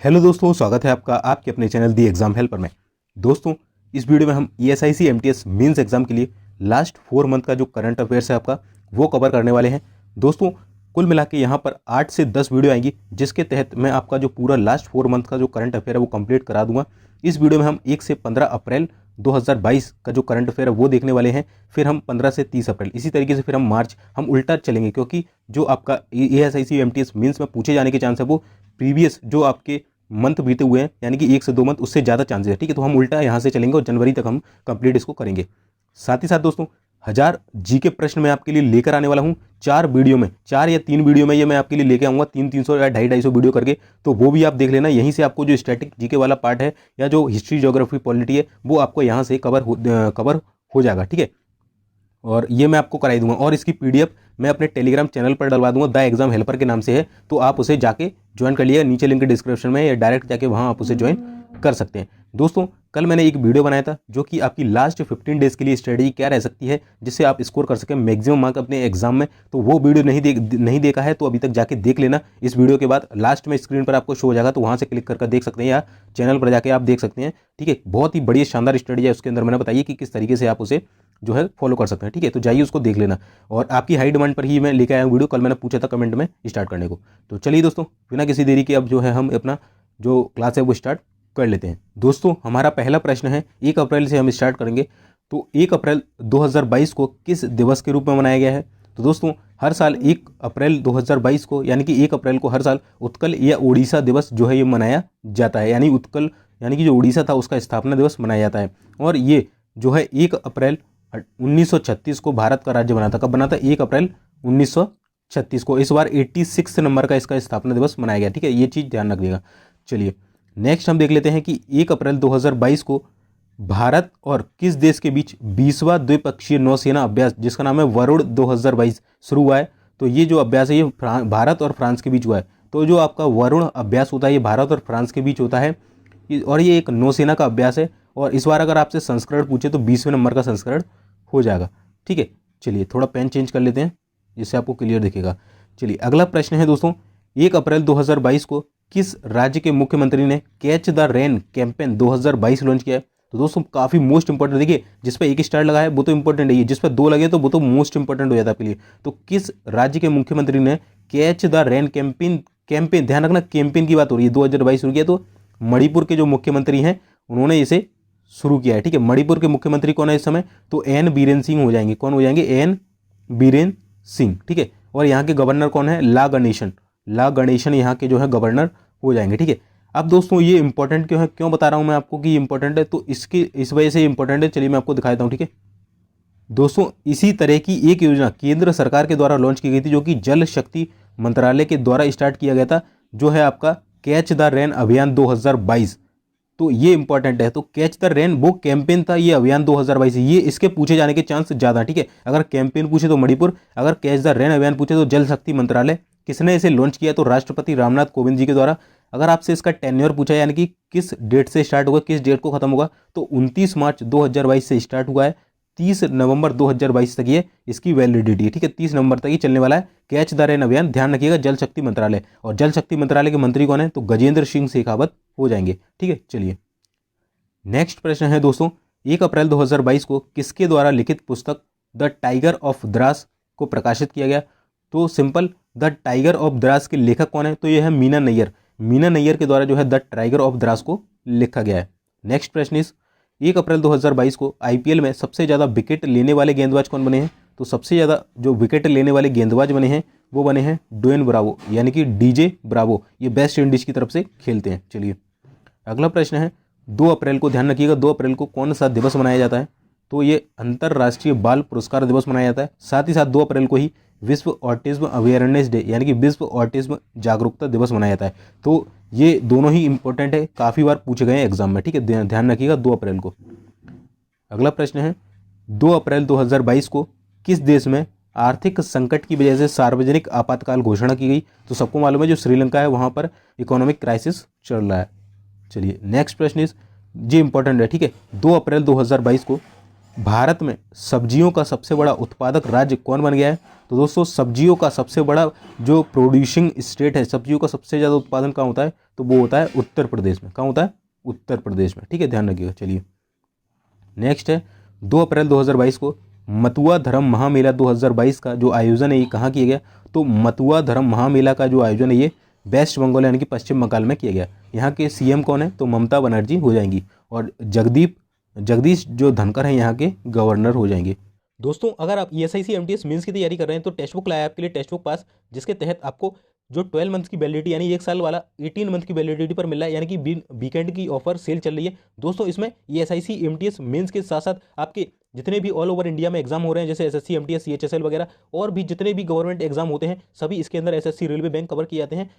Hello दोस्तों, स्वागत है आपका आपके अपने चैनल दी एग्जाम हेल्पर में। दोस्तों, इस वीडियो में हम ESIC MTS मेंस एग्जाम के लिए लास्ट 4 मंथ का जो करंट अफेयर्स है आपका वो कवर करने वाले हैं। दोस्तों, कुल मिला के यहाँ पर 8 से 10 वीडियो आएंगी, जिसके तहत मैं आपका जो पूरा लास्ट 4 मंथ का जो करंट अफेयर है वो कंप्लीट करा दूंगा। इस वीडियो में हम 1 से 15 अप्रैल 2022 का जो करंट अफेयर है वो देखने वाले हैं। फिर हम 15 से 30 अप्रैल, इसी तरीके से फिर हम मार्च, हम उल्टा चलेंगे, क्योंकि जो आपका ESIC MTS मेंस में पूछे जाने के चांस है वो प्रीवियस जो आपके मंथ बीते हुए हैं, यानी कि 1 से 2 मंथ, उससे ज़्यादा चांसेस है। ठीक है, तो हम उल्टा यहाँ से चलेंगे और जनवरी तक हम कंप्लीट इसको करेंगे। साथ ही साथ दोस्तों, 1000 जीके प्रश्न मैं आपके लिए लेकर आने वाला हूँ 4 वीडियो में, 4 या 3 वीडियो में ये मैं आपके लिए लेके आऊँगा, 300 या 250 वीडियो करके। तो वो भी आप देख लेना। यहीं से आपको जो स्टैटिक जीके वाला पार्ट है या जो हिस्ट्री, ज्योग्राफी, पॉलिटी है वो आपको यहाँ से कवर हो जाएगा। ठीक है, और ये मैं आपको कराई दूंगा। और इसकी PDF मैं अपने टेलीग्राम चैनल पर डलवा दूंगा, द एग्जाम हेल्पर के नाम से है, तो आप उसे जाके ज्वाइन कर लिएगा। नीचे लिंक डिस्क्रिप्शन में, या डायरेक्ट जाके वहाँ आप उसे ज्वाइन कर सकते हैं। दोस्तों, कल मैंने एक वीडियो बनाया था जो कि आपकी लास्ट 15 डेज के लिए स्ट्रेटजी क्या रह सकती है जिससे आप स्कोर कर सकें मैक्सिमम मार्क अपने एग्जाम में। तो वो वीडियो नहीं देखा है तो अभी तक जाके देख लेना। इस वीडियो के बाद लास्ट में स्क्रीन पर आपको शो हो जाएगा, तो वहाँ से क्लिक करके देख सकते हैं, या चैनल पर जाके आप देख सकते हैं। ठीक है, बहुत ही बढ़िया शानदार स्ट्रेटजी है, उसके अंदर मैंने बताइए कि किस तरीके से आप उसे जो है फॉलो कर सकते हैं। ठीक है, तो जाइए उसको देख लेना। और आपकी हाई डिमांड पर ही मैं लेकर आया हूँ वीडियो, कल मैंने पूछा था कमेंट में स्टार्ट करने को। तो चलिए दोस्तों, बिना किसी देरी के अब जो है हम अपना जो क्लास है वो स्टार्ट कर लेते हैं। दोस्तों, हमारा पहला प्रश्न है, 1 अप्रैल से हम स्टार्ट करेंगे। तो 1 अप्रैल 2022 को किस दिवस के रूप में मनाया गया है? तो दोस्तों, हर साल 1 अप्रैल 2022 को, यानी कि 1 अप्रैल को हर साल उत्कल या उड़ीसा दिवस जो है ये मनाया जाता है। यानी उत्कल यानी कि जो उड़ीसा था उसका स्थापना दिवस मनाया जाता है। और ये जो है 1 अप्रैल 1936 को भारत का राज्य बना था। कब बना था? 1 अप्रैल 1936 को। इस बार 86 नंबर का इसका स्थापना दिवस मनाया गया। ठीक है, ये चीज़ ध्यान रखिएगा। चलिए नेक्स्ट हम देख लेते हैं कि 1 अप्रैल 2022 को भारत और किस देश के बीच 20वां द्विपक्षीय नौसेना अभ्यास, जिसका नाम है वरुण 2022, शुरू हुआ है। तो ये जो अभ्यास है ये भारत और फ्रांस के बीच हुआ है। तो जो आपका वरुण अभ्यास होता है ये भारत और फ्रांस के बीच होता है, और ये एक नौसेना का अभ्यास है। और इस बार अगर आपसे संस्करण पूछे तो 20वें नंबर का संस्करण हो जाएगा। ठीक है, चलिए थोड़ा पेन चेंज कर लेते हैं जिससे आपको क्लियर दिखेगा। चलिए अगला प्रश्न है दोस्तों, 1 अप्रैल 2022 को किस राज्य के मुख्यमंत्री ने catch the rain campaign 2022 launch किया है? तो दोस्तों काफ़ी मोस्ट इंपॉर्टेंट, देखिए जिस पर 1 स्टार लगा है वो तो इंपॉर्टेंट है, जिस पर 2 लगे तो वो तो मोस्ट इंपॉर्टेंट हो जाता है आपके लिए। तो किस राज्य के मुख्यमंत्री ने कैच द रेन कैंपेन, ध्यान रखना कैंपेन की बात हो रही है, 2022 शुरू किया। तो मणिपुर के जो मुख्यमंत्री हैं उन्होंने इसे शुरू किया है। ठीक है, मणिपुर के मुख्यमंत्री कौन है इस समय? तो एन बीरेन सिंह हो जाएंगे। कौन हो जाएंगे? एन बीरेन सिंह। ठीक है, और यहाँ के गवर्नर कौन है? ला गणेशन यहाँ के जो है गवर्नर हो जाएंगे। ठीक है, अब दोस्तों ये इंपॉर्टेंट क्यों है, क्यों बता रहा हूँ मैं आपको कि ये इंपॉर्टेंट है? तो इस वजह से इंपॉर्टेंट है। चलिए मैं आपको दिखाता हूँ। ठीक है दोस्तों, इसी तरह की एक योजना केंद्र सरकार के द्वारा लॉन्च की गई थी, जो कि जल शक्ति मंत्रालय के द्वारा स्टार्ट किया गया था, जो है आपका कैच द रेन अभियान 2022। तो ये इंपॉर्टेंट है। तो कैच द रेन वो कैंपेन था, ये अभियान 2022, ये इसके पूछे जाने के चांस ज़्यादा। ठीक है, अगर कैंपेन पूछे तो मणिपुर, अगर कैच द रेन अभियान पूछे तो जल शक्ति मंत्रालय। किसने इसे लॉन्च किया? तो राष्ट्रपति रामनाथ कोविंद जी के द्वारा। अगर आपसे इसका टेन्योर पूछा, यानी कि किस डेट से स्टार्ट होगा, किस डेट को खत्म होगा, तो 29 मार्च 2022 से स्टार्ट हुआ है, 30 नवंबर 2022 तक ये इसकी वैलिडिटी है। ठीक है, 30 नवंबर तक ये चलने वाला है कैच द रेन अभियान। ध्यान रखिएगा, जल शक्ति मंत्रालय, और जल शक्ति मंत्रालय के मंत्री कौन है? तो गजेंद्र सिंह शेखावत हो जाएंगे। ठीक है, चलिए नेक्स्ट प्रश्न है दोस्तों, 1 अप्रैल 2022 को किसके द्वारा लिखित पुस्तक द टाइगर ऑफ द्रास को प्रकाशित किया गया? तो simple, the tiger of Dras के लेखक कौन है? तो ये है मीना नैयर। मीना नैयर के द्वारा जो है द टाइगर ऑफ द्रास को लिखा गया है। नेक्स्ट प्रश्न इस 1 अप्रैल 2022 को IPL में सबसे ज़्यादा विकेट लेने वाले गेंदबाज कौन बने हैं? तो सबसे ज़्यादा जो विकेट लेने वाले गेंदबाज बने हैं वो बने हैं ड्वेन ब्रावो, यानी कि DJ ब्रावो। ये वेस्ट इंडीज़ की तरफ से खेलते हैं। चलिए अगला प्रश्न है, 2 अप्रैल को, ध्यान रखिएगा, 2 अप्रैल को कौन सा दिवस मनाया जाता है? तो ये अंतर्राष्ट्रीय बाल पुरस्कार दिवस मनाया जाता है। साथ ही साथ 2 अप्रैल को ही विश्व ऑटिज्म अवेयरनेस डे, यानी कि विश्व ऑटिज्म जागरूकता दिवस मनाया जाता है। तो ये दोनों ही इंपॉर्टेंट है, काफ़ी बार पूछे गए हैं एग्जाम में। ठीक है, ध्यान रखिएगा 2 अप्रैल को। अगला प्रश्न है, 2 अप्रैल 2022 को किस देश में आर्थिक संकट की वजह से सार्वजनिक आपातकाल घोषणा की गई? तो सबको मालूम है जो श्रीलंका है वहाँ पर इकोनॉमिक क्राइसिस चल रहा है। चलिए नेक्स्ट प्रश्न इस, ये इंपॉर्टेंट है। ठीक है, 2 अप्रैल 2022 को भारत में सब्जियों का सबसे बड़ा उत्पादक राज्य कौन बन गया है? तो दोस्तों सब्जियों का सबसे बड़ा जो प्रोड्यूसिंग स्टेट है, सब्जियों का सबसे ज़्यादा उत्पादन कहाँ होता है? तो वो होता है उत्तर प्रदेश में। कहाँ होता है? उत्तर प्रदेश में। ठीक है, ध्यान रखिएगा। चलिए नेक्स्ट है 2 अप्रैल 2022 को मथुरा धर्म महामेला 2022 का जो आयोजन है ये कहाँ किया गया? तो मथुरा धर्म महामेला का जो आयोजन है ये वेस्ट बंगाल यानी कि पश्चिम बंगाल में किया गया। यहाँ के सीएम कौन है? तो ममता बनर्जी हो जाएंगी और जगदीश जो धनखड़ हैं यहाँ के गवर्नर हो जाएंगे। दोस्तों अगर आप ईएसआईसी एमटीएस मेंस की तैयारी कर रहे हैं तो टेक्स्ट बुक लाया आपके लिए टेक्स्ट बुक पास, जिसके तहत आपको जो 12 मंथ की वैलिडिटी यानी 1 साल वाला 18 मंथ की वैलिडिटी पर मिल रहा है, यानी कि वीकेंड की ऑफर सेल चल रही है दोस्तों। इसमें ईएसआईसी एमटीएस मेंस के साथ साथ आपके जितने भी ऑल ओवर इंडिया में एग्जाम हो रहे हैं जैसे एसएससी एमटीएस सीएचएसएल वगैरह और भी जितने भी गवर्नमेंट एग्जाम होते हैं सभी इसके अंदर एसएससी रेलवे बैंक कवर किए जाते हैं।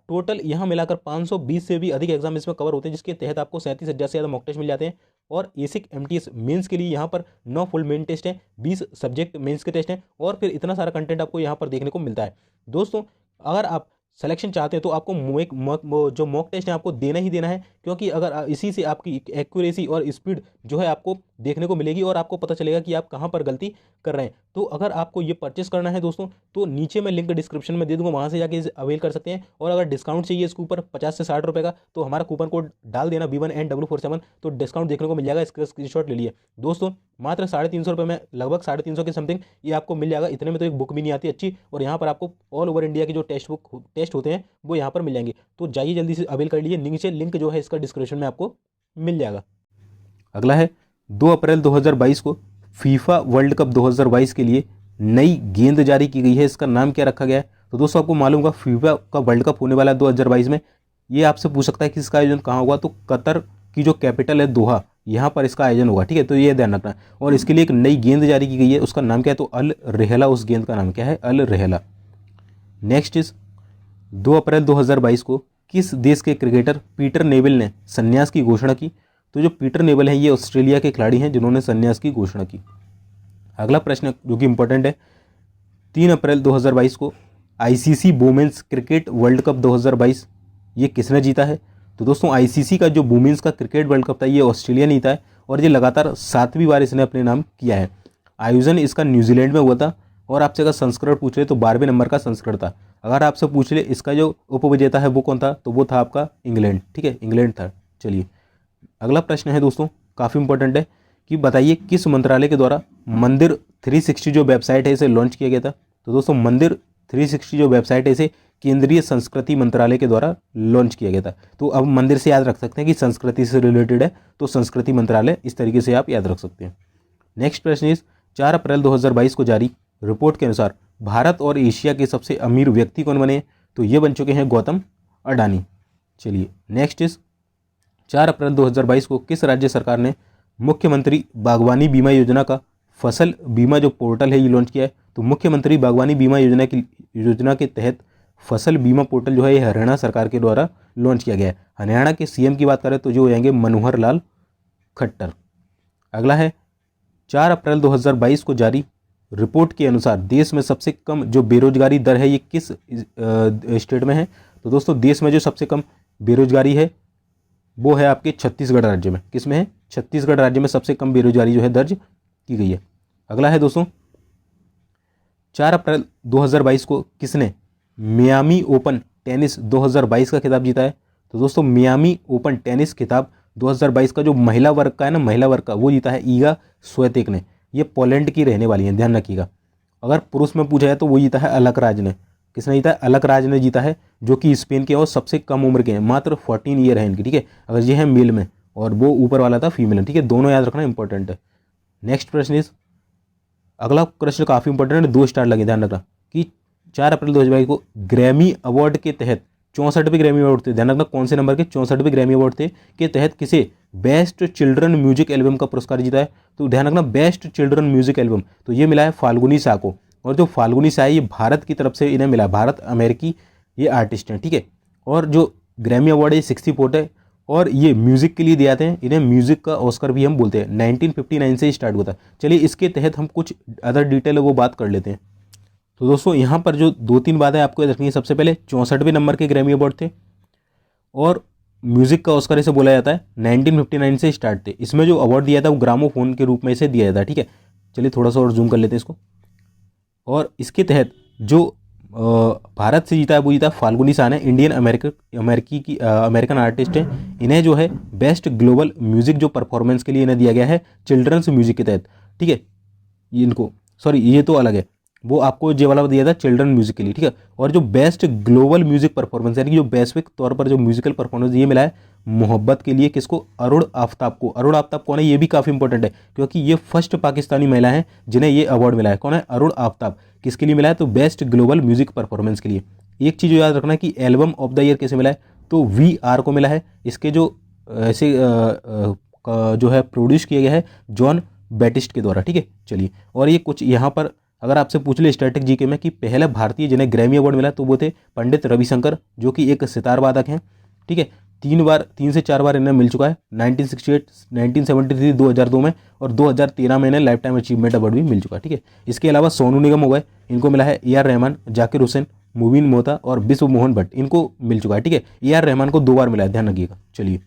टोटल यहाँ मिलाकर 520 से भी अधिक एग्जाम इसमें कवर होते हैं, जिसके तहत आपको 37,000 से ज़्यादा मॉक टेस्ट मिल जाते हैं। और एसिक एमटीएस मेंस के लिए यहाँ पर 9 फुल मेन टेस्ट हैं, 20 सब्जेक्ट मेंस के टेस्ट हैं और फिर इतना सारा कंटेंट आपको यहाँ पर देखने को मिलता है। दोस्तों अगर आप सिलेक्शन चाहते हैं तो आपको जो मॉक टेस्ट है आपको देना ही देना है, क्योंकि अगर इसी से आपकी एक्यूरेसी और स्पीड जो है आपको देखने को मिलेगी और आपको पता चलेगा कि आप कहाँ पर गलती कर रहे हैं। तो अगर आपको ये परचेस करना है दोस्तों तो नीचे मैं लिंक डिस्क्रिप्शन में दे दूंगा, वहाँ से जाके अवेल कर सकते हैं। और अगर डिस्काउंट चाहिए इसके ऊपर 50 से 60 रुपये का तो हमारा कूपन कोड डाल देना B1NW47 तो डिस्काउंट देखने को मिल जाएगा। इसका स्क्रीनशॉट ले लिए दोस्तों, मात्र 350 रुपये में लगभग 350 के समथिंग ये आपको मिल जाएगा। इतने में तो एक बुक भी नहीं आती अच्छी, और यहाँ पर आपको ऑल ओवर इंडिया के जो टेस्ट होते हैं वो यहाँ पर मिल जाएंगे। तो जाइए जल्दी से अवेल कर लीजिए, नीचे लिंक जो है इसका डिस्क्रिप्शन में आपको मिल जाएगा। अगला है 2 अप्रैल 2022 को फीफा वर्ल्ड कप 2022 के लिए नई गेंद जारी की गई है। इसका नाम क्या रखा गया है? तो दोस्तों आपको मालूम होगा फीफा का वर्ल्ड कप होने वाला है 2022 में। ये आपसे पूछ सकता है कि इसका आयोजन कहाँ होगा? तो कतर की जो कैपिटल है दोहा, यहाँ पर इसका आयोजन होगा। ठीक है, तो ये ध्यान रखना। और इसके लिए एक नई गेंद जारी की गई है, उसका नाम क्या है? तो अल रेहला। उस गेंद का नाम क्या है? अल रेहला। नेक्स्ट इज 2 अप्रैल 2022 को किस देश के क्रिकेटर पीटर नेविल ने संन्यास की घोषणा की? तो जो पीटर नेविल हैं ये ऑस्ट्रेलिया के खिलाड़ी हैं जिन्होंने संन्यास की घोषणा की। अगला प्रश्न जो कि इंपॉर्टेंट है, 3 अप्रैल 2022 को ICC women's cricket world cup 2022 ये किसने जीता है? तो दोस्तों आईसीसी का जो वुमेन्स का क्रिकेट वर्ल्ड कप था ये ऑस्ट्रेलिया ने जीता है और ये लगातार 7वीं बार इसने अपने नाम किया है। आयोजन इसका न्यूजीलैंड में हुआ था और आपसे अगर संस्करण पूछ ले तो 12वें नंबर का संस्करण था। अगर आपसे पूछ ले इसका जो उपविजेता है वो कौन था? तो वो था आपका इंग्लैंड। ठीक है, इंग्लैंड था। चलिए अगला प्रश्न है दोस्तों, काफ़ी इंपॉर्टेंट है कि बताइए किस मंत्रालय के द्वारा मंदिर 360 जो वेबसाइट है इसे लॉन्च किया गया था? तो दोस्तों मंदिर 360 जो वेबसाइट है इसे केंद्रीय संस्कृति मंत्रालय के द्वारा लॉन्च किया गया था। तो अब मंदिर से याद रख सकते हैं कि संस्कृति से रिलेटेड है तो संस्कृति मंत्रालय, इस तरीके से आप याद रख सकते हैं। नेक्स्ट प्रश्न इज 4 अप्रैल 2022 को जारी रिपोर्ट के अनुसार भारत और एशिया के सबसे अमीर व्यक्ति कौन बने? तो ये बन चुके हैं गौतम अडानी। चलिए नेक्स्ट इज 4 अप्रैल 2022 को किस राज्य सरकार ने मुख्यमंत्री बागवानी बीमा योजना का फसल बीमा जो पोर्टल है ये लॉन्च किया है? तो मुख्यमंत्री बागवानी बीमा योजना के तहत फसल बीमा पोर्टल जो है ये हरियाणा सरकार के द्वारा लॉन्च किया गया है। हरियाणा के सीएम की बात करें तो जो हो जाएंगे मनोहर लाल खट्टर। अगला है 4 अप्रैल 2022 को जारी रिपोर्ट के अनुसार देश में सबसे कम जो बेरोजगारी दर है ये किस स्टेट में है? तो दोस्तों देश में जो सबसे कम बेरोजगारी है वो है आपके छत्तीसगढ़ राज्य में। किस में है? छत्तीसगढ़ राज्य में सबसे कम बेरोजगारी जो है दर्ज की गई है। अगला है दोस्तों 4 अप्रैल 2022 को किसने मियामी ओपन टेनिस 2022 का खिताब जीता है? तो दोस्तों मियामी ओपन टेनिस खिताब 2022 का जो महिला वर्ग का है ना, महिला वर्ग का वो जीता है ईगा स्वेतेक ने। ये पोलैंड की रहने वाली है, ध्यान रखिएगा। अगर पुरुष में पूछा है तो वो जीता है अलकराज ने। किसने जीता है? अलकराज ने जीता है, जो कि स्पेन के और सबसे कम उम्र के हैं, मात्र 14 ईयर है इनकी। ठीक है, अगर ये है मेल में और वो ऊपर वाला था फीमेल है। ठीक है, दोनों याद रखना इंपॉर्टेंट है। नेक्स्ट प्रश्न इज अगला प्रश्न काफ़ी इंपॉर्टेंट है, 2 स्टार लगे, ध्यान रखना कि 4 अप्रैल 2022 को ग्रैमी अवार्ड के तहत 64वें ग्रैमी अवार्ड थे। ध्यान रखना कौन से नंबर के? 64वें ग्रैमी अवार्ड थे के तहत किसे बेस्ट चिल्ड्रन म्यूजिक एल्बम का पुरस्कार जीता है? तो ध्यान रखना बेस्ट चिल्ड्रन म्यूजिक एल्बम तो ये मिला है फाल्गुनी सा को। और जो फाल्गुनी सा है ये भारत की तरफ से इन्हें मिला, भारत अमेरिकी ये आर्टिस्ट हैं। ठीक है, और जो ग्रैमी अवार्ड है 64 है और ये म्यूज़िक के लिए दिए जाते हैं। इन्हें म्यूज़िक का ऑस्कर भी हम बोलते हैं। 1959 से स्टार्ट हुआ था। चलिए इसके तहत हम कुछ अदर डिटेल है वो बात कर लेते हैं। तो दोस्तों यहाँ पर जो 2-3 बातें आपको याद रखनी है। सबसे पहले 64वें नंबर के ग्रैमी अवार्ड थे और म्यूजिक का ऑस्कर इसे बोला जाता है, 1959 से स्टार्ट थे। इसमें जो अवार्ड दिया था वो ग्रामोफोन के रूप में इसे दिया जाता है, ठीक है। चलिए थोड़ा सा और जूम कर लेते हैं इसको। और इसके तहत जो भारत से जीता है वो जीता फाल्गुनी सान है, इंडियन अमेरिकन आर्टिस्ट है। इन्हें जो है बेस्ट ग्लोबल म्यूजिक जो परफॉर्मेंस के लिए इन्हें दिया गया है चिल्ड्रंस म्यूजिक के तहत, ठीक है। इनको सॉरी ये तो अलग है, वो आपको ये वाला दिया था चिल्ड्रन म्यूजिक के लिए, ठीक है। और जो बेस्ट ग्लोबल म्यूजिक परफॉर्मेंस यानी कि जो वैश्विक तौर पर जो म्यूजिकल परफॉर्मेंस ये मिला है मोहब्बत के लिए किसको, अरुण आफ्ताब को। अरुण आफ्ताब कौन है ये भी काफ़ी इंपॉर्टेंट है क्योंकि ये फर्स्ट पाकिस्तानी महिला है जिन्हें ये अवार्ड मिला है। कौन है, अरुण आफ्ताब। किसके लिए मिला है, तो बेस्ट ग्लोबल म्यूजिक परफॉर्मेंस के लिए। एक चीज़ याद रखना कि एल्बम ऑफ द ईयर किसे मिला है, तो VR को मिला है। इसके जो ऐसे जो है प्रोड्यूस किया गया है जॉन बैटिस्ट के द्वारा, ठीक है। चलिए और ये कुछ यहाँ पर अगर आपसे पूछ ले स्टैटिक जीके में कि पहले भारतीय जिन्हें ग्रैमी अवार्ड मिला तो वो थे पंडित रविशंकर जो कि एक सितार वादक हैं, ठीक है। 3 से 4 बार इन्हें मिल चुका है, 1968, 1973, 2002 में, और 2013 में इन्हें लाइफ टाइम अचीवमेंट अवार्ड भी मिल चुका है, ठीक है। इसके अलावा सोनू निगम हो गए, इनको मिला है AR रहमान, जाकिर हुसैन, मुबीन मोहता और विश्व मोहन भट्ट, इनको मिल चुका है, ठीक है। AR रहमान को 2 बार मिला है, ध्यान रखिएगा। चलिए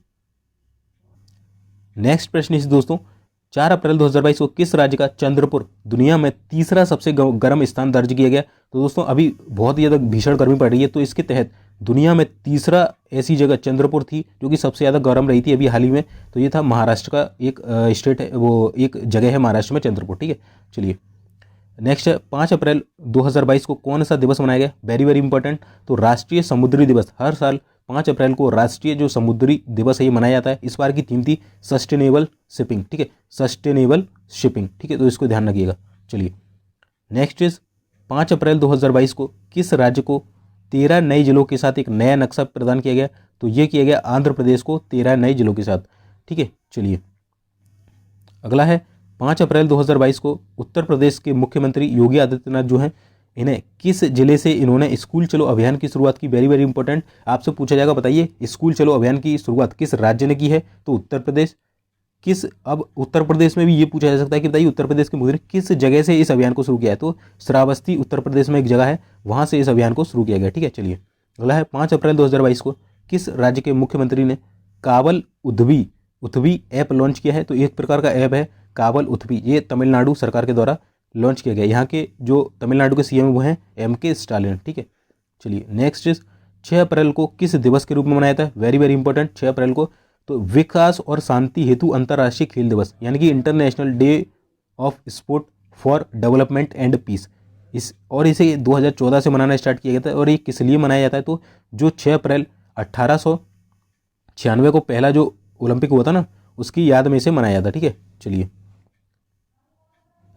नेक्स्ट प्रश्न इस दोस्तों, 4 अप्रैल 2022 को किस राज्य का चंद्रपुर दुनिया में तीसरा सबसे गर्म स्थान दर्ज किया गया। तो दोस्तों अभी बहुत ही ज़्यादा भीषण गर्मी पड़ रही है, तो इसके तहत दुनिया में तीसरा ऐसी जगह चंद्रपुर थी जो कि सबसे ज़्यादा गर्म रही थी अभी हाल ही में, तो ये था महाराष्ट्र का एक स्टेट है, वो एक जगह है महाराष्ट्र में चंद्रपुर, ठीक है। चलिए नेक्स्ट है 5 अप्रैल 2022 को कौन सा दिवस मनाया गया, वेरी वेरी इंपॉर्टेंट, तो राष्ट्रीय समुद्री दिवस। हर साल 5 अप्रैल को राष्ट्रीय जो समुद्री दिवस है ये मनाया जाता है। इस बार की थीम थी सस्टेनेबल शिपिंग, ठीक है, सस्टेनेबल शिपिंग, ठीक है, तो इसको ध्यान रखिएगा। चलिए नेक्स्ट इज 5 अप्रैल 2022 को किस राज्य को 13 नए जिलों के साथ एक नया नक्शा प्रदान किया गया, तो ये किया गया आंध्र प्रदेश को 13 नए जिलों के साथ, ठीक है। चलिए अगला है 5 अप्रैल 2022 को उत्तर प्रदेश के मुख्यमंत्री योगी आदित्यनाथ जो हैं इन्हें किस जिले से इन्होंने स्कूल चलो अभियान की शुरुआत की, वेरी वेरी इंपॉर्टेंट। आपसे पूछा जाएगा बताइए स्कूल चलो अभियान की शुरुआत किस राज्य ने की है, तो उत्तर प्रदेश। किस, अब उत्तर प्रदेश में भी ये पूछा जा सकता है कि बताइए उत्तर प्रदेश के मुख्यमंत्री किस जगह से इस अभियान को शुरू किया है, तो श्रावस्ती उत्तर प्रदेश में एक जगह है, वहाँ से इस अभियान को शुरू किया गया, ठीक है। चलिए अगला है 5 अप्रैल 2022 को किस राज्य के मुख्यमंत्री ने काबल उथवी ऐप लॉन्च किया है, तो एक प्रकार का ऐप है काबल उथवी, ये तमिलनाडु सरकार के द्वारा लॉन्च किया गया। यहाँ के जो तमिलनाडु के CM वो हैं MK स्टालिन, ठीक है। चलिए नेक्स्ट इज 6 अप्रैल को किस दिवस के रूप में मनाया जाता है, वेरी वेरी इंपॉर्टेंट। 6 अप्रैल को तो विकास और शांति हेतु अंतर्राष्ट्रीय खेल दिवस यानी कि international day of sport for development and peace, इसे 2014 से मनाना स्टार्ट किया गया था। और ये किस लिए मनाया जाता है, तो जो 6 अप्रैल 1896 को पहला जो ओलंपिक हुआ था ना उसकी याद में इसे मनाया जाता है, ठीक है। चलिए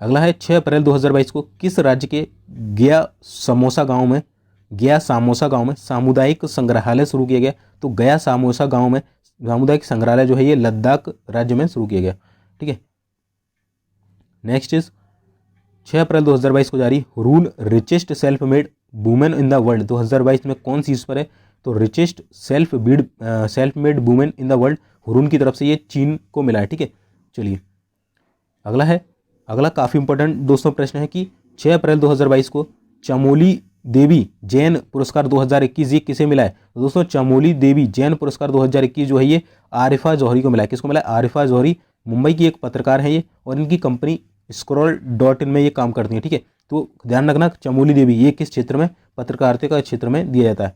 अगला है 6 अप्रैल 2022 को किस राज्य के गया सामोसा गांव में सामुदायिक संग्रहालय शुरू किया गया, तो गया सामोसा गांव में सामुदायिक संग्रहालय जो है ये लद्दाख राज्य में शुरू किया गया, ठीक है। नेक्स्ट इज 6 अप्रैल 2022 को जारी rule richest self made women in the world 2022 में कौन सी इस पर है, तो richest self made women in the world Hurun की तरफ से ये चीन को मिला है, ठीक है। चलिए अगला काफ़ी इंपॉर्टेंट दोस्तों प्रश्न है कि 6 अप्रैल 2022 को चमोली देवी जैन पुरस्कार 2021 ये किसे मिला है, तो दोस्तों चमोली देवी जैन पुरस्कार 2021 जो है ये आरिफा जौहरी को मिला है। किसको मिला है, आरिफा जौहरी, मुंबई की एक पत्रकार है ये और इनकी कंपनी scroll.in में ये काम करती है, ठीक है। तो ध्यान रखना चमोली देवी ये किस क्षेत्र में, पत्रकारिता का क्षेत्र में दिया जाता है।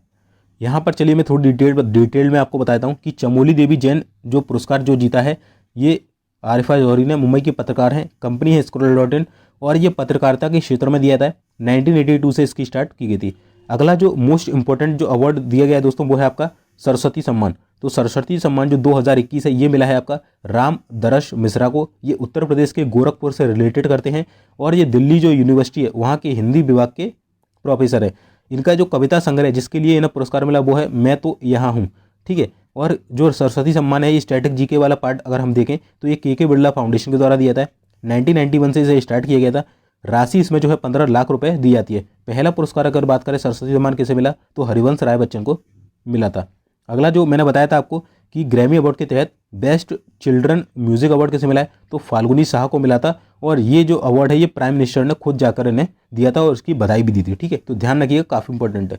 यहाँ पर चलिए मैं थोड़ी डिटेल में आपको बताता हूँ कि चमोली देवी जैन जो पुरस्कार जो जीता है ये आरिफा जौहरी ने, मुंबई की पत्रकार हैं, कंपनी है scroll.in और ये पत्रकारिता के क्षेत्र में दिया जाता है। 1982 से इसकी स्टार्ट की गई थी। अगला जो मोस्ट इंपॉर्टेंट जो अवार्ड दिया गया है दोस्तों वो है आपका सरस्वती सम्मान। तो सरस्वती सम्मान जो 2021 है ये मिला है आपका राम दरश मिश्रा को। ये उत्तर प्रदेश के गोरखपुर से रिलेटेड करते हैं और ये दिल्ली जो यूनिवर्सिटी है वहाँ के हिंदी विभाग के प्रोफेसर है। इनका जो कविता संग्रह जिसके लिए इन्हें पुरस्कार मिला वो है मैं तो यहाँ हूँ, ठीक है। और जो सरस्वती सम्मान है ये स्टैटिक जीके वाला पार्ट अगर हम देखें तो ये के बिरला फाउंडेशन के द्वारा दिया था। 1991 से इसे स्टार्ट किया गया था। राशि इसमें जो है 15 लाख रुपए दी जाती है। पहला पुरस्कार अगर बात करें सरस्वती सम्मान किसे मिला तो हरिवंश राय बच्चन को मिला था। अगला जो मैंने बताया था आपको कि ग्रैमी अवार्ड के तहत बेस्ट चिल्ड्रन म्यूजिक अवार्ड किसे मिला है तो फाल्गुनी शाह को मिला था। और ये जो अवार्ड है ये प्राइम मिनिस्टर ने खुद जाकर इन्हें दिया था और उसकी बधाई भी दी थी, ठीक है। तो ध्यान रखिएगा काफ़ी इंपॉर्टेंट है।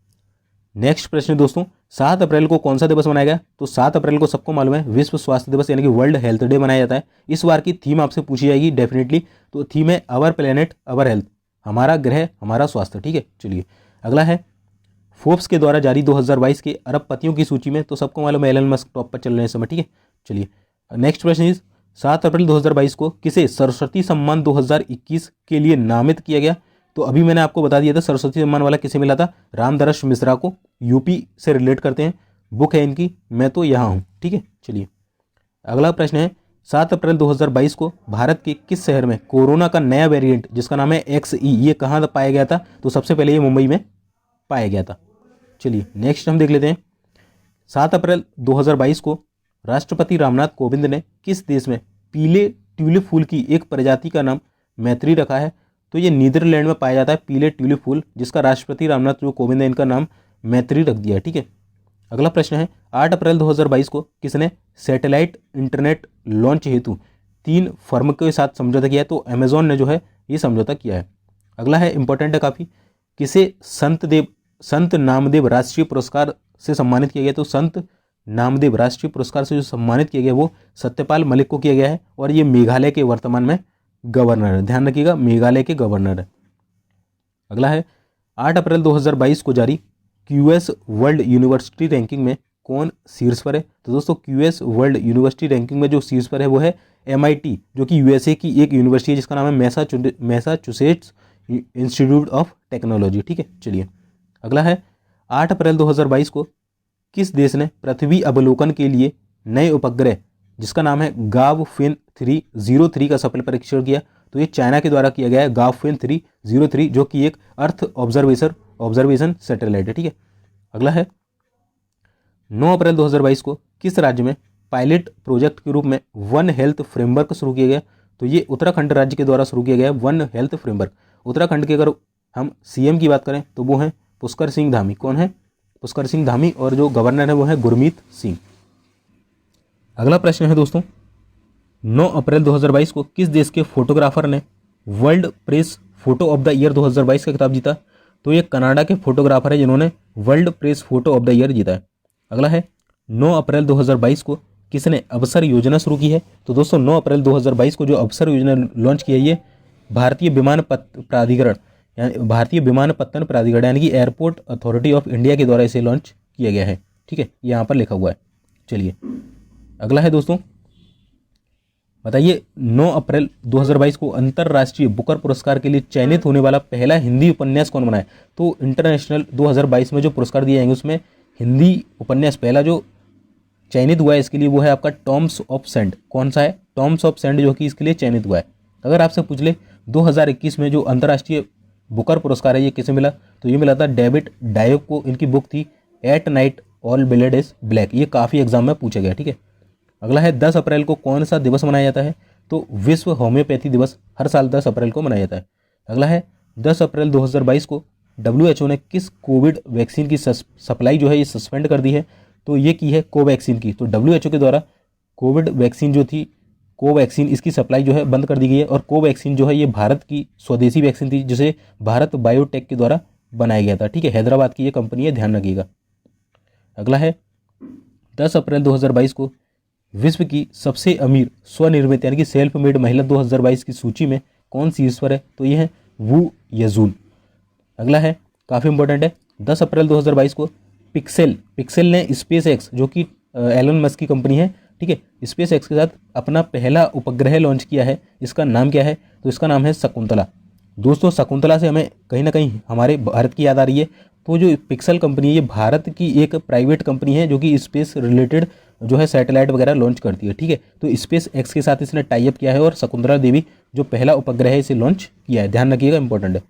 नेक्स्ट प्रश्न है दोस्तों, 7 अप्रैल को कौन सा दिवस मनाया गया? तो 7 अप्रैल को सबको मालूम है विश्व स्वास्थ्य दिवस यानी कि वर्ल्ड हेल्थ डे मनाया जाता है। इस बार की थीम आपसे पूछी जाएगी डेफिनेटली, तो थीम है अवर प्लेनेट अवर हेल्थ, हमारा ग्रह हमारा स्वास्थ्य। ठीक है, चलिए अगला है, फोर्ब्स के द्वारा जारी 2022 के अरबपतियों की सूची में, तो सबको मालूम है एलन मस्क टॉप पर चल रहे हैं इस समय। ठीक है, चलिए नेक्स्ट प्रश्न इज 7 अप्रैल 2022 को किसे सरस्वती सम्मान 2021 के लिए नामित किया गया? तो अभी मैंने आपको बता दिया था सरस्वती सम्मान वाला किसे मिला था, रामदर्श मिश्रा को, यूपी से रिलेट करते हैं, बुक है इनकी मैं तो यहाँ हूँ। ठीक है, चलिए अगला प्रश्न है, 7 अप्रैल 2022 को भारत के किस शहर में कोरोना का नया वेरिएंट जिसका नाम है XE, ये कहाँ पाया गया था? तो सबसे पहले ये मुंबई में पाया गया था। चलिए नेक्स्ट हम देख लेते हैं, 7 अप्रैल 2022 को राष्ट्रपति रामनाथ कोविंद ने किस देश में पीले ट्यूलिप फूल की एक प्रजाति का नाम मैत्री रखा है? तो ये नीदरलैंड में पाया जाता है पीले ट्यूलिप फूल, जिसका राष्ट्रपति रामनाथ जो कोविंद ने इनका नाम मैत्री रख दिया है। ठीक है, अगला प्रश्न है, 8 अप्रैल 2022 को किसने सैटेलाइट इंटरनेट लॉन्च हेतु 3 फर्म के साथ समझौता किया है? तो अमेजॉन ने जो है ये समझौता किया है। अगला है इंपॉर्टेंट है काफ़ी, किसे संत नामदेव राष्ट्रीय पुरस्कार से सम्मानित किया गया? तो संत नामदेव राष्ट्रीय पुरस्कार से जो सम्मानित किया गया वो सत्यपाल मलिक को किया गया है, और ये मेघालय के वर्तमान में गवर्नर है, ध्यान रखिएगा मेघालय के गवर्नर है। अगला है, 8 अप्रैल 2022 को जारी QS वर्ल्ड यूनिवर्सिटी रैंकिंग में कौन शीर्ष पर है? तो दोस्तों QS वर्ल्ड यूनिवर्सिटी रैंकिंग में जो शीर्ष पर है वो है MIT, जो कि USA की एक यूनिवर्सिटी है जिसका नाम है मैसाचुसेट्स इंस्टीट्यूट ऑफ टेक्नोलॉजी। ठीक है, चलिए अगला है, 8 अप्रैल 2022 को किस देश ने पृथ्वी अवलोकन के लिए नए उपग्रह जिसका नाम है गावफिन 303 का सफल परीक्षण किया? तो ये चाइना के द्वारा किया गया है गावफिन 303, जो कि एक अर्थ ऑब्जर्वेशन सैटेलाइट है। ठीक है, अगला है, 9 अप्रैल 2022 को किस राज्य में पायलट प्रोजेक्ट के रूप में वन हेल्थ फ्रेमवर्क शुरू किया गया? तो ये उत्तराखंड राज्य के द्वारा शुरू किया गया है वन हेल्थ फ्रेमवर्क। उत्तराखंड के अगर हम CM की बात करें तो वो हैं पुष्कर सिंह धामी। कौन है? पुष्कर सिंह धामी, और जो गवर्नर है वो है गुरमीत सिंह। अगला प्रश्न है दोस्तों, 9 अप्रैल 2022 को किस देश के फोटोग्राफर ने world press photo of the year 2022 का खिताब जीता? तो ये कनाडा के फोटोग्राफर है जिन्होंने world press photo of the year जीता है। अगला है, 9 अप्रैल 2022 को किसने अवसर योजना शुरू की है? तो दोस्तों 9 अप्रैल 2022 को जो अवसर योजना लॉन्च की है ये भारतीय विमानपत्तन प्राधिकरण यानी कि एयरपोर्ट अथॉरिटी ऑफ इंडिया के द्वारा इसे लॉन्च किया गया है। ठीक है, यहाँ पर लिखा हुआ है। चलिए अगला है दोस्तों, बताइए 9 अप्रैल 2022 को अंतर्राष्ट्रीय बुकर पुरस्कार के लिए चयनित होने वाला पहला हिंदी उपन्यास कौन बना है? तो इंटरनेशनल 2022 में जो पुरस्कार दिए जाएंगे उसमें हिंदी उपन्यास पहला जो चयनित हुआ है इसके लिए वो है आपका टॉम्स ऑफ सेंड। कौन सा है? टॉम्स ऑफ सेंड, जो कि इसके लिए चयनित हुआ है। अगर आपसे पूछ ले 2021 में जो अंतर्राष्ट्रीय बुकर पुरस्कार है ये किसे मिला? तो ये मिला था डेविड डायोक को, इनकी बुक थी at night all blade is black. ये काफ़ी एग्जाम में पूछा गया। ठीक है, अगला है, 10 अप्रैल को कौन सा दिवस मनाया जाता है? तो विश्व होम्योपैथी दिवस हर साल 10 अप्रैल को मनाया जाता है। अगला है, 10 अप्रैल 2022 को WHO ने किस कोविड वैक्सीन की सप्लाई जो है ये सस्पेंड कर दी है? तो ये की है कोवैक्सीन की। तो WHO के द्वारा कोविड वैक्सीन जो थी कोवैक्सीन, इसकी सप्लाई जो है बंद कर दी गई है, और कोवैक्सीन जो है ये भारत की स्वदेशी वैक्सीन थी जिसे भारत बायोटेक के द्वारा बनाया गया था। ठीक है, हैदराबाद की ये कंपनी है, ध्यान रखिएगा। अगला है, 10 अप्रैल 2022 को विश्व की सबसे अमीर स्वनिर्मित यानी कि सेल्फ मेड महिला 2022 की सूची में कौन शीर्ष पर है? तो ये है वू यजून। अगला है, काफ़ी इंपॉर्टेंट है, 10 अप्रैल 2022 को पिक्सेल ने स्पेस एक्स, जो कि एलन मस्क की कंपनी है, ठीक है, स्पेस एक्स के साथ अपना पहला उपग्रह लॉन्च किया है। इसका नाम क्या है? तो इसका नाम है शकुंतला। दोस्तों शकुंतला से हमें कहीं ना कहीं हमारे भारत की याद आ रही है। तो जो पिक्सेल कंपनी है ये भारत की एक प्राइवेट कंपनी है जो कि स्पेस रिलेटेड जो है सैटेलाइट वगैरह लॉन्च करती है। ठीक है, तो स्पेस एक्स के साथ इसने टाई अप किया है और शकुंतला देवी जो पहला उपग्रह है इसे लॉन्च किया है, ध्यान रखिएगा, इंपॉर्टेंट है।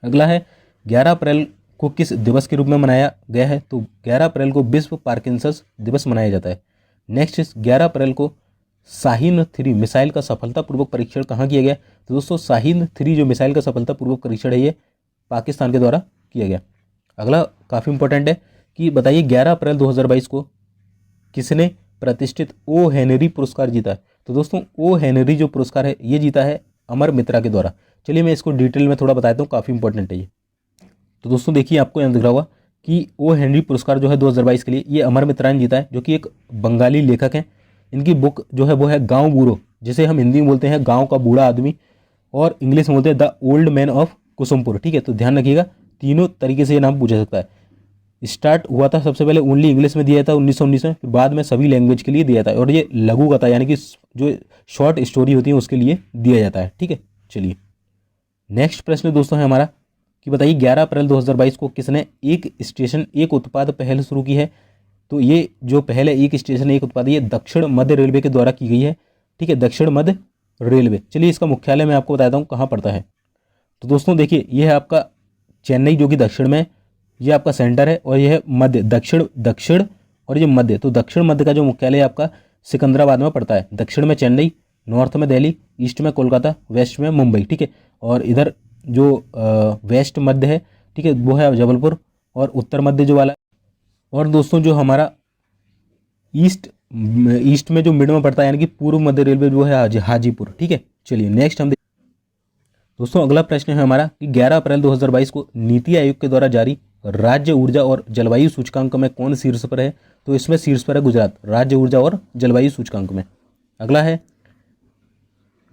अगला है, 11 अप्रैल को किस दिवस के रूप में मनाया गया है? तो 11 अप्रैल को विश्व पार्किंसंस दिवस मनाया जाता है। नेक्स्ट 11 अप्रैल को शाहीन 3 मिसाइल का सफलतापूर्वक परीक्षण कहाँ किया गया? तो दोस्तों शाहीन 3 जो मिसाइल का सफलतापूर्वक परीक्षण है ये पाकिस्तान के द्वारा किया गया। अगला काफ़ी इंपॉर्टेंट है कि बताइए 11 अप्रैल 2022 को किसने प्रतिष्ठित ओ हेनरी पुरस्कार जीता है? तो दोस्तों ओ हेनरी जो पुरस्कार है ये जीता है अमर मित्रा के द्वारा। चलिए मैं इसको डिटेल में थोड़ा बताता हूँ, काफ़ी इंपॉर्टेंट है ये। तो दोस्तों देखिए आपको यहाँ दिख रहा होगा कि ओ हेनरी पुरस्कार जो है 2022 के लिए ये अमर मित्रा ने जीता है, जो कि एक बंगाली लेखक हैं। इनकी बुक जो है वो है गांव बूढ़ो, जिसे हम हिंदी में बोलते हैं गांव का बूढ़ा आदमी, और इंग्लिश में बोलते हैं the old man of Kusumpur. ठीक है, तो ध्यान रखिएगा, तीनों तरीके से ये नाम पूछा सकता है। स्टार्ट हुआ था सबसे पहले ओनली इंग्लिश में दिया था 1919 में, फिर बाद में सभी लैंग्वेज के लिए दिया था, और ये लघु कथा यानी कि जो शॉर्ट स्टोरी होती है उसके लिए दिया जाता है। ठीक है, चलिए नेक्स्ट प्रश्न दोस्तों है हमारा कि बताइए 11 अप्रैल 2022 को किसने एक स्टेशन एक उत्पाद पहल शुरू की है। तो ये जो पहले एक स्टेशन एक उत्पाद, ये दक्षिण मध्य रेलवे के द्वारा की गई है। ठीक है, दक्षिण मध्य रेलवे। चलिए इसका मुख्यालय मैं आपको बताता हूँ कहाँ पड़ता है। तो दोस्तों देखिए, ये है आपका चेन्नई जो कि दक्षिण में, ये आपका सेंटर है, और ये है मध्य, दक्षिण दक्षिण और ये मध्य। तो दक्षिण मध्य का जो मुख्यालय आपका सिकंदराबाद में पड़ता है। दक्षिण में चेन्नई, नॉर्थ में दिल्ली, ईस्ट में कोलकाता, वेस्ट में मुंबई। ठीक है, और इधर जो वेस्ट मध्य है, ठीक है, वो है जबलपुर, और उत्तर मध्य जो वाला, और दोस्तों जो हमारा ईस्ट में जो मिड में पड़ता है यानी कि पूर्व मध्य रेलवे जो है हाजीपुर। ठीक है, चलिए नेक्स्ट हम दोस्तों अगला प्रश्न है हमारा कि 11 अप्रैल 2022 को नीति आयोग के द्वारा जारी राज्य ऊर्जा और जलवायु सूचकांक में कौन शीर्ष पर है। तो इसमें शीर्ष पर है गुजरात, राज्य ऊर्जा और जलवायु सूचकांक में। अगला है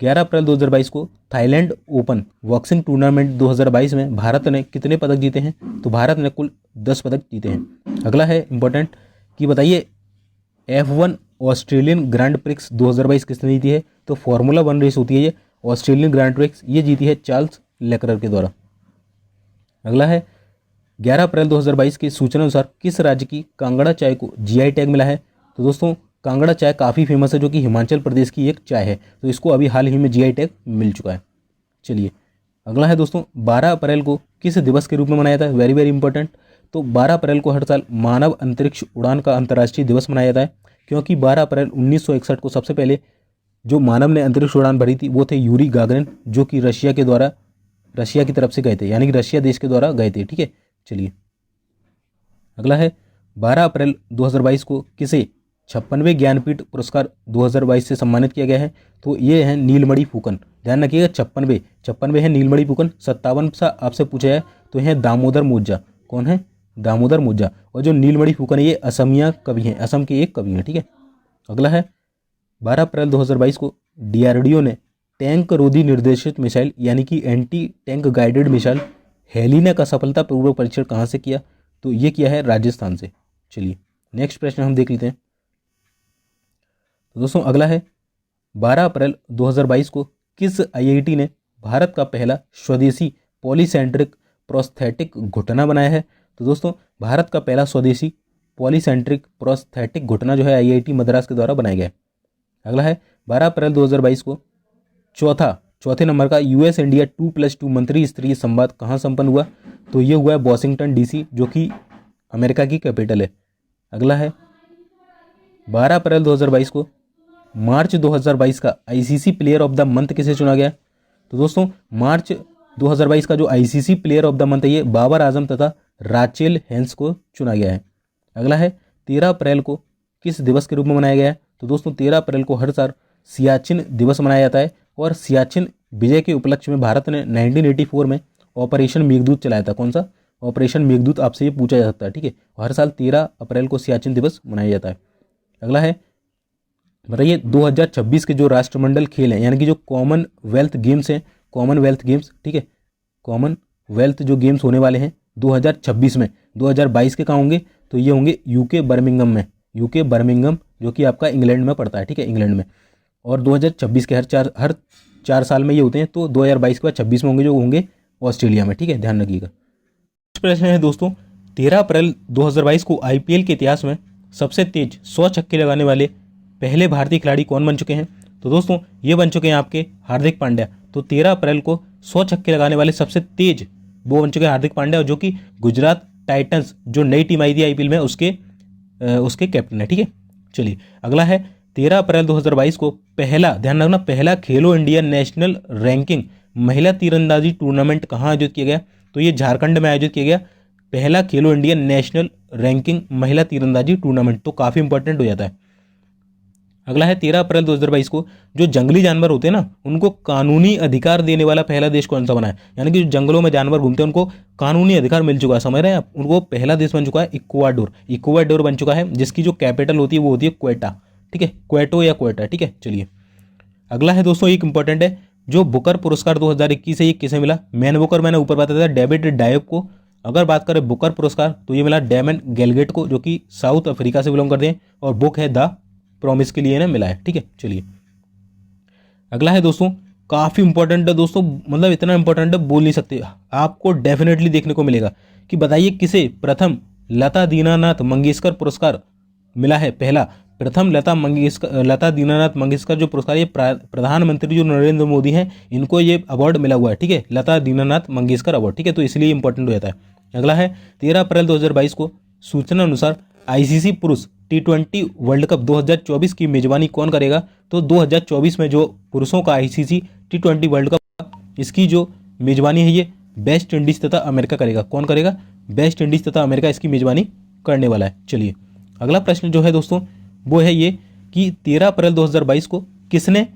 11 अप्रैल 2022 को थाईलैंड ओपन बॉक्सिंग टूर्नामेंट 2022 में भारत ने कितने पदक जीते हैं। तो भारत ने कुल 10 पदक जीते हैं। अगला है इंपॉर्टेंट कि बताइए F1 ऑस्ट्रेलियन ग्रैंड प्रिक्स 2022 किसने जीती है। तो फार्मूला 1 रेस होती है ये ऑस्ट्रेलियन ग्रैंड प्रिक्स, ये जीती है चार्ल्स लेकरर के द्वारा। अगला है 11 अप्रैल 2022 की सूचना अनुसार किस राज्य की कांगड़ा चाय को GI टैग मिला है। तो दोस्तों कांगड़ा चाय काफ़ी फेमस है, जो कि हिमाचल प्रदेश की एक चाय है, तो इसको अभी हाल ही में GI टैग मिल चुका है। चलिए अगला है दोस्तों 12 अप्रैल को किस दिवस के रूप में मनाया जाता है। Very very important. तो 12 अप्रैल को हर साल मानव अंतरिक्ष उड़ान का अंतर्राष्ट्रीय दिवस मनाया जाता है, क्योंकि 12 अप्रैल 1961 को सबसे पहले जो मानव ने अंतरिक्ष उड़ान भरी थी वो थे यूरी गागरिन, जो कि रशिया की तरफ से गए थे, यानी कि रशिया देश के द्वारा गए थे। ठीक है, चलिए अगला है 12 अप्रैल 2022 को किसे 56वें ज्ञानपीठ पुरस्कार 2022 से सम्मानित किया गया है। तो ये है नीलमणि फुकन। ध्यान रखिएगा 56वें है नीलमणि फुकन। 57 सा आपसे पूछा है तो है दामोदर मोजा। कौन है? दामोदर मोजा। और जो नीलमणि फुकन है ये असमिया कवि हैं, असम के एक कवि हैं। ठीक है, अगला है 12 अप्रैल 2022 को DRDO ने टैंक रोधी निर्देशित मिसाइल यानी कि anti tank guided missile Helina का सफलतापूर्वक परीक्षण कहाँ से किया। तो ये किया है राजस्थान से। चलिए नेक्स्ट प्रश्न हम देख लेते हैं। तो दोस्तों अगला है 12 अप्रैल 2022 को किस IIT ने भारत का पहला स्वदेशी पॉलीसेंट्रिक प्रोस्थेटिक घुटना बनाया है। तो दोस्तों भारत का पहला स्वदेशी पॉलीसेंट्रिक प्रोस्थेटिक घुटना जो है IIT मद्रास के द्वारा बनाया गया है। अगला है 12 अप्रैल 2022 को चौथे नंबर का US इंडिया 2+2 मंत्री स्तरीय संवाद कहाँ संपन्न हुआ। तो ये हुआ है वॉशिंगटन DC, जो कि अमेरिका की कैपिटल है। अगला है 12 अप्रैल 2022 को मार्च 2022 का ICC player of the month किसे चुना गया। तो दोस्तों मार्च 2022 का जो ICC player of the month है ये बाबर आजम तथा राचेल हेंस को चुना गया है। अगला है 13 अप्रैल को किस दिवस के रूप में मनाया गया है। तो दोस्तों 13 अप्रैल को हर साल सियाचिन दिवस मनाया जाता है, और सियाचिन विजय के उपलक्ष्य में भारत ने 1984 में ऑपरेशन मेघदूत चलाया था। कौन सा? ऑपरेशन मेघदूत। आपसे ये पूछा जा सकता है। ठीक है, हर साल 13 अप्रैल को सियाचिन दिवस मनाया जाता है। अगला है बताइए 2026 के जो राष्ट्रमंडल खेल हैं यानी कि जो कॉमनवेल्थ गेम्स हैं, कॉमनवेल्थ गेम्स, ठीक है, कॉमनवेल्थ जो गेम्स होने वाले हैं 2026 में, 2022 के कहाँ होंगे। तो ये होंगे UK बर्मिंघम में, UK बर्मिंघम जो कि आपका इंग्लैंड में पड़ता है। ठीक है, इंग्लैंड में। और 2026 के हर चार साल में ये होते हैं, तो 2022 के बाद 26 में होंगे जो होंगे ऑस्ट्रेलिया में। ठीक है, ध्यान रखिएगा। प्रश्न है दोस्तों 13 अप्रैल 2022 को IPL के इतिहास में सबसे तेज 100 छक्के लगाने वाले पहले भारतीय खिलाड़ी कौन बन चुके हैं। तो दोस्तों ये बन चुके हैं आपके हार्दिक पांड्या। तो 13 अप्रैल को 100 छक्के लगाने वाले सबसे तेज वो बन चुके हैं हार्दिक पांड्या, जो कि गुजरात टाइटंस जो नई टीम आई थी IPL में उसके कैप्टन है। ठीक है, चलिए अगला है 13 अप्रैल 2022 को ध्यान रखना, पहला खेलो इंडिया नेशनल रैंकिंग महिला तीरंदाजी टूर्नामेंट कहाँ आयोजित किया गया। तो ये झारखंड में आयोजित किया गया, पहला खेलो इंडिया नेशनल रैंकिंग महिला तीरंदाजी टूर्नामेंट। तो काफ़ी इंपॉर्टेंट हो जाता है। अगला है 13 अप्रैल 2022 को जो जंगली जानवर होते हैं ना उनको कानूनी अधिकार देने वाला पहला देश कौन सा बना है। यानी कि जो जंगलों में जानवर घूमते हैं उनको कानूनी अधिकार मिल चुका है, समझ रहे हैं आप। उनको पहला देश बन चुका है इक्वाडोर। इक्वाडोर बन चुका है जिसकी जो कैपिटल होती है वो होती है क्वेटा, ठीक है, क्वेटो या क्वेटा, ठीक है। चलिए अगला है दोस्तों एक इंपॉर्टेंट है, जो बुकर पुरस्कार 2021 है ये किसे मिला। मैन बुकर मैंने ऊपर बताया था डेविड डायब को। अगर बात करें बुकर पुरस्कार तो ये मिला डैमन गेलगेट को, जो कि साउथ अफ्रीका से बिलोंग करते हैं, और बुक है द प्रॉमिस के लिए ना मिला है, ठीक है। चलिए अगला है दोस्तों काफ़ी इंपॉर्टेंट है दोस्तों, मतलब इतना इंपॉर्टेंट है बोल नहीं सकते, आपको डेफिनेटली देखने को मिलेगा कि बताइए किसे प्रथम लता दीनानाथ मंगेशकर पुरस्कार मिला है। पहला प्रथम लता दीनानाथ मंगेशकर जो पुरस्कार, ये प्रधानमंत्री जो नरेंद्र मोदी हैं इनको ये अवार्ड मिला हुआ है, ठीक है, लता दीनानाथ मंगेशकर अवार्ड, ठीक है, तो इसलिए इंपॉर्टेंट हो जाता है। अगला है 13 अप्रैल 2022 को सूचना अनुसार आईसीसी पुरुष T20 वर्ल्ड कप 2024 की मेजबानी कौन करेगा। तो 2024 में जो पुरुषों का आईसीसी T20 वर्ल्ड कप, इसकी जो मेजबानी है ये वेस्ट इंडीज तथा अमेरिका करेगा। कौन करेगा, वेस्ट इंडीज तथा अमेरिका इसकी मेजबानी करने वाला है। चलिए अगला प्रश्न जो है दोस्तों वो है ये कि 13 अप्रैल 2022 को किसने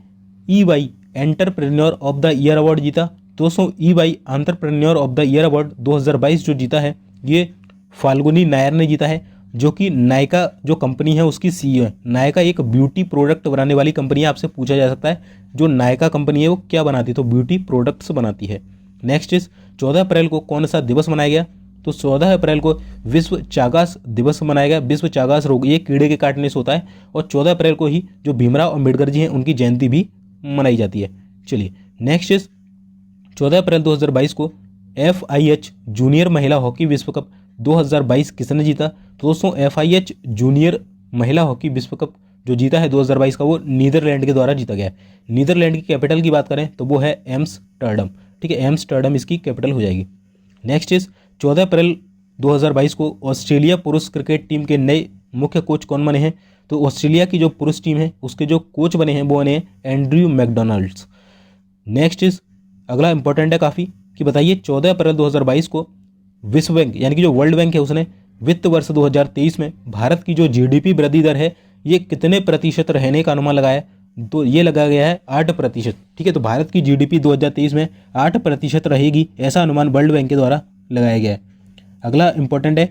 EY entrepreneur of the year award जीता। दोस्तों EY entrepreneur of the year award 2022 जो जीता है ये फाल्गुनी नायर ने जीता है, जो कि नायका जो कंपनी है उसकी CEO है। नायका एक ब्यूटी प्रोडक्ट बनाने वाली कंपनी है। आपसे पूछा जा सकता है जो नायका कंपनी है वो क्या बनाती है, तो ब्यूटी प्रोडक्ट्स बनाती है। नेक्स्ट इज 14 अप्रैल को कौन सा दिवस मनाया गया। तो 14 अप्रैल को विश्व चागास दिवस मनाया गया। विश्व चागास रोग ये कीड़े के काटने से होता है, और 14 अप्रैल को ही जो भीमराव अम्बेडकर जी हैं उनकी जयंती भी मनाई जाती है। चलिए नेक्स्ट इज 14 अप्रैल 2022 को FIH जूनियर महिला हॉकी विश्व कप 2022 किसने जीता। तो दोस्तों FIH जूनियर महिला हॉकी विश्व कप जो जीता है 2022 का वो नीदरलैंड के द्वारा जीता गया है। नीदरलैंड की कैपिटल की बात करें तो वो है एम्स्टर्डम, ठीक है, एम्स्टर्डम इसकी कैपिटल हो जाएगी। नेक्स्ट इज 14 अप्रैल 2022 को ऑस्ट्रेलिया पुरुष क्रिकेट टीम के नए मुख्य कोच कौन बने हैं। तो ऑस्ट्रेलिया की जो पुरुष टीम है उसके जो कोच बने हैं वो बने हैं एंड्रयू मैकडोनाल्ड्स। नेक्स्ट इज अगला इंपॉर्टेंट है काफ़ी कि बताइए 14 अप्रैल 2022 को विश्व बैंक यानी कि जो वर्ल्ड बैंक है उसने वित्त वर्ष 2023 में भारत की जो GDP वृद्धि दर है ये कितने प्रतिशत रहने का अनुमान लगाया है। तो ये लगाया गया है 8%, ठीक है। तो भारत की GDP 2023 में 8% रहेगी, ऐसा अनुमान वर्ल्ड बैंक के द्वारा लगाया गया है। अगला इंपॉर्टेंट है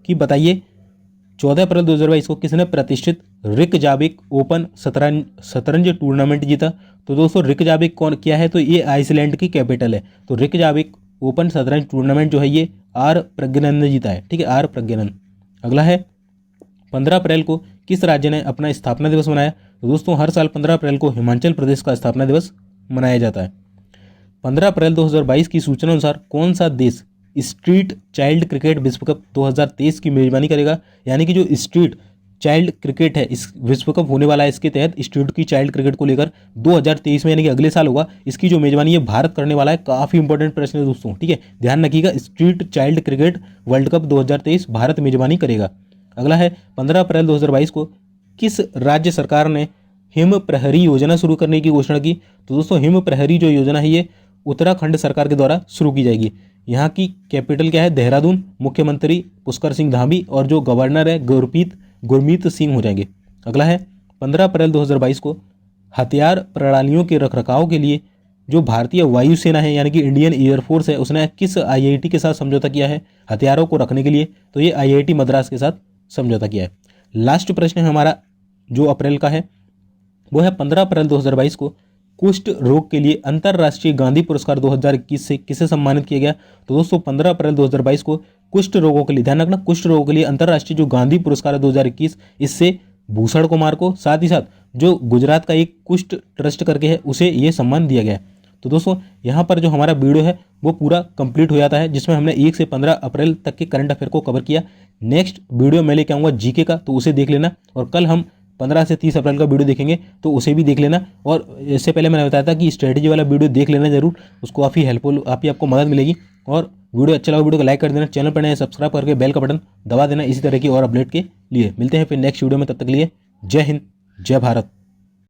कि बताइए 14 अप्रैल 2022 को किसने प्रतिष्ठित रिकजाविक ओपन शतरंज टूर्नामेंट जीता। तो दोस्तों रिकजाविक कौन क्या है, तो ये आइसलैंड की कैपिटल है। तो रिकजाविक ओपन शतरंज टूर्नामेंट जो है ये R प्रज्ञानंद ने जीता है, ठीक है, R प्रज्ञानंद। अगला है 15 अप्रैल को किस राज्य ने अपना स्थापना दिवस मनाया। तो दोस्तों हर साल 15 अप्रैल को हिमाचल प्रदेश का स्थापना दिवस मनाया जाता है। 15 अप्रैल 2022 की सूचना अनुसार कौन सा देश स्ट्रीट चाइल्ड क्रिकेट विश्व कप 2023 की मेजबानी करेगा। यानी कि जो स्ट्रीट चाइल्ड क्रिकेट है इस विश्व कप होने वाला है, इसके तहत स्ट्रीट की चाइल्ड क्रिकेट को लेकर 2023 में यानी कि अगले साल होगा, इसकी जो मेजबानी है भारत करने वाला है। काफ़ी इंपॉर्टेंट प्रश्न है दोस्तों, ठीक है, ध्यान रखिएगा। Street child cricket world cup 2023 Bharat मेजबानी करेगा। अगला है 15 अप्रैल 2022 को किस राज्य सरकार ने हिम प्रहरी योजना शुरू करने की घोषणा की। तो दोस्तों हिम प्रहरी जो योजना है ये उत्तराखंड सरकार के द्वारा शुरू की जाएगी। यहाँ की कैपिटल क्या है, देहरादून। मुख्यमंत्री पुष्कर सिंह धामी और जो गवर्नर है गुरमीत सिंह हो जाएंगे। अगला है 15 अप्रैल 2022 को हथियार प्रणालियों के रखरखाव के लिए जो भारतीय वायुसेना है यानी कि इंडियन एयरफोर्स है उसने किस IIT के साथ समझौता किया है हथियारों को रखने के लिए। तो ये IIT मद्रास के साथ समझौता किया है। लास्ट प्रश्न हमारा जो अप्रैल का है वो है 15 अप्रैल 2022 को कुष्ठ रोग के लिए अंतर्राष्ट्रीय गांधी पुरस्कार 2021 से किसे सम्मानित किया गया। तो दोस्तों 15 अप्रैल 2022 को कुष्ठ रोगों के लिए, ध्यान रखना, कुष्ठ रोगों के लिए अंतर्राष्ट्रीय जो गांधी पुरस्कार है 2021 इससे भूषण कुमार को, साथ ही साथ जो गुजरात का एक कुष्ठ ट्रस्ट करके है उसे ये सम्मान दिया गया है। तो दोस्तों यहाँ पर जो हमारा वीडियो है वो पूरा कंप्लीट हो जाता है, जिसमें हमने 1 से 15 अप्रैल तक के करंट अफेयर को कवर किया। नेक्स्ट वीडियो मैं लेके आऊँगा GK का, तो उसे देख लेना, और कल हम 15 से 30 अप्रैल का वीडियो देखेंगे तो उसे भी देख लेना। और इससे पहले मैंने बताया था कि स्ट्रेटेजी वाला वीडियो देख लेना जरूर, उसको काफ़ी हेल्पफुल आपको मदद मिलेगी। और वीडियो अच्छा लगा वीडियो को लाइक कर देना, चैनल पर नए सब्सक्राइब करके बेल का बटन दबा देना इसी तरह की और अपडेट के लिए। मिलते हैं फिर नेक्स्ट वीडियो में, तब तक के लिए जय हिंद जय भारत।